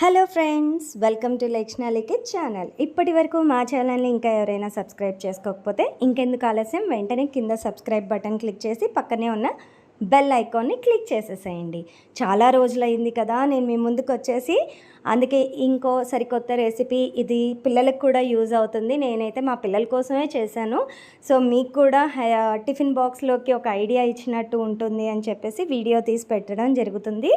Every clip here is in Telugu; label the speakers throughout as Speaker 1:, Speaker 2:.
Speaker 1: హలో ఫ్రెండ్స్, వెల్కమ్ టు లక్ష్మణాలికి ఛానల్. ఇప్పటి వరకు మా ఛానల్ని ఇంకా ఎవరైనా సబ్స్క్రైబ్ చేసుకోకపోతే ఇంకెందుకు ఆలస్యం, వెంటనే కింద సబ్స్క్రైబ్ బటన్ క్లిక్ చేసి పక్కనే ఉన్న బెల్ ఐకాన్ని క్లిక్ చేసేసేయండి. చాలా రోజులైంది కదా నేను మీ ముందుకు వచ్చేసి, అందుకే ఇంకో సరికొత్త రెసిపీ, ఇది పిల్లలకు కూడా యూజ్ అవుతుంది. నేనైతే మా పిల్లల కోసమే చేశాను. సో మీకు కూడా టిఫిన్ బాక్స్లోకి ఒక ఐడియా ఇచ్చినట్టు ఉంటుంది అని చెప్పేసి వీడియో తీసి పెట్టడం జరుగుతుంది.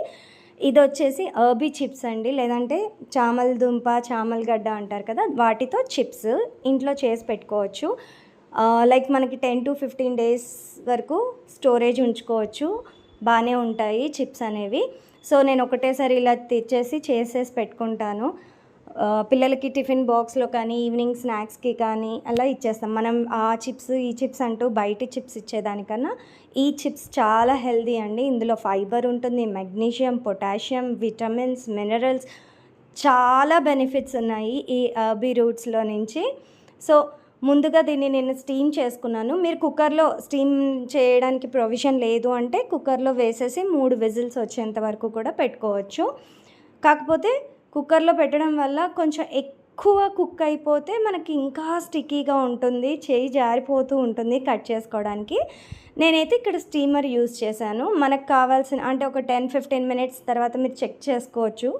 Speaker 1: ఇది వచ్చేసి అర్బీ చిప్స్ అండి, లేదంటే చామల దుంప, చామలగడ్డ అంటారు కదా, వాటితో చిప్స్ ఇంట్లో చేసి పెట్టుకోవచ్చు. లైక్ మనకి 10 to 15 days వరకు స్టోరేజ్ ఉంచుకోవచ్చు. బాగానే ఉంటాయి చిప్స్ అనేవి. సో నేను ఒకటేసారి ఇలా తెచ్చేసి చేసేసి పెట్టుకుంటాను. పిల్లలకి టిఫిన్ బాక్స్లో కానీ ఈవినింగ్ స్నాక్స్కి కానీ అలా ఇచ్చేస్తాం. మనం ఆ చిప్స్ ఈ చిప్స్ అంటూ బయట చిప్స్ ఇచ్చేదానికన్నా ఈ చిప్స్ చాలా హెల్దీ అండి. ఇందులో ఫైబర్ ఉంటుంది, మెగ్నీషియం, పొటాషియం, విటమిన్స్, మినరల్స్, చాలా బెనిఫిట్స్ ఉన్నాయి ఈ అర్బీ రూట్స్లో నుంచి. సో ముందుగా దీన్ని నేను స్టీమ్ చేసుకున్నాను. మీరు కుక్కర్లో స్టీమ్ చేయడానికి ప్రొవిజన్ లేదు అంటే కుక్కర్లో వేసేసి 3 విజిల్స్ వచ్చేంత వరకు కూడా పెట్టుకోవచ్చు. కాకపోతే కుక్కర్లో పెట్టడం వల్ల కొంచెం ఎక్కువ కుక్ అయిపోతే మనకి ఇంకా స్టిక్కీగా ఉంటుంది, చేయి జారిపోతూ ఉంటుంది కట్ చేసుకోవడానికి. నేనైతే ఇక్కడ స్టీమర్ యూజ్ చేశాను. మనకు కావాల్సిన అంటే ఒక 10-15 minutes తర్వాత మీరు చెక్ చేసుకోవచ్చు.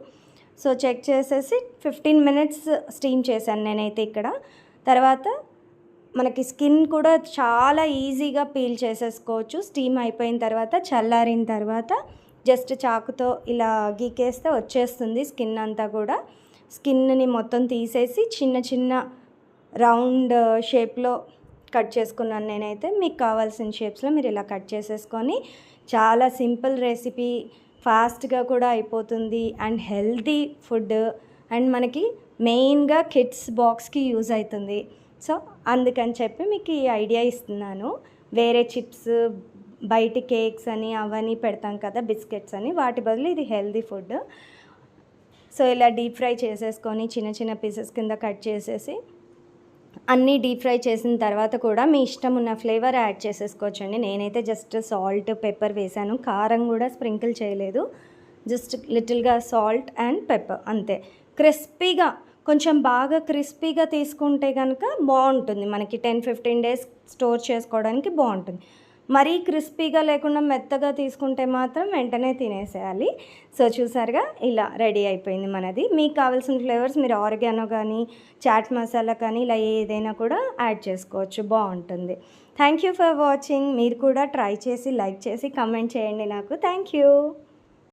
Speaker 1: సో చెక్ చేసేసి 15 minutes స్టీమ్ చేశాను నేనైతే ఇక్కడ. తర్వాత మనకి స్కిన్ కూడా చాలా ఈజీగా పీల్ చేసేసుకోవచ్చు. స్టీమ్ అయిపోయిన తర్వాత, చల్లారిన తర్వాత జస్ట్ చాకుతో ఇలా గీకేస్తే వచ్చేస్తుంది స్కిన్ అంతా కూడా. స్కిన్ని మొత్తం తీసేసి చిన్న చిన్న రౌండ్ షేప్లో కట్ చేసుకున్నాను నేనైతే. మీకు కావాల్సిన షేప్స్లో మీరు ఇలా కట్ చేసేసుకొని, చాలా సింపుల్ రెసిపీ, ఫాస్ట్గా కూడా అయిపోతుంది అండ్ హెల్తీ ఫుడ్, అండ్ మనకి మెయిన్గా కిడ్స్ బాక్స్కి యూజ్ అవుతుంది. సో అందుకని చెప్పి మీకు ఈ ఐడియా ఇస్తున్నాను. వేరే చిప్స్, బయటి కేక్స్ అని అవన్నీ పెడతాం కదా, బిస్కెట్స్ అని, వాటి బదులు ఇది హెల్దీ ఫుడ్. సో ఇలా డీప్ ఫ్రై చేసేసుకొని చిన్న చిన్న పీసెస్ కింద కట్ చేసేసి, అన్నీ డీప్ ఫ్రై చేసిన తర్వాత కూడా మీ ఇష్టం ఉన్న ఫ్లేవర్ యాడ్ చేసేసుకోవచ్చండి. నేనైతే జస్ట్ సాల్ట్, పెప్పర్ వేసాను. కారం కూడా స్ప్రింకిల్ చేయలేదు. జస్ట్ లిటిల్గా సాల్ట్ అండ్ పెప్పర్ అంతే. క్రిస్పీగా, కొంచెం బాగా క్రిస్పీగా తీసుకుంటే కనుక బాగుంటుంది. మనకి 10-15 days స్టోర్ చేసుకోవడానికి బాగుంటుంది. మరీ క్రిస్పీగా లేకుండా మెత్తగా తీసుకుంటే మాత్రం వెంటనే తినేసేయాలి. సో చూసారుగా, ఇలా రెడీ అయిపోయింది మనది. మీకు కావాల్సిన ఫ్లేవర్స్ మీరు ఆరిగానో కానీ, చాట్ మసాలా కానీ, ఇలా ఏదైనా కూడా యాడ్ చేసుకోవచ్చు, బాగుంటుంది. Thank you for watching. మీరు కూడా ట్రై చేసి లైక్ చేసి కమెంట్ చేయండి నాకు. Thank you.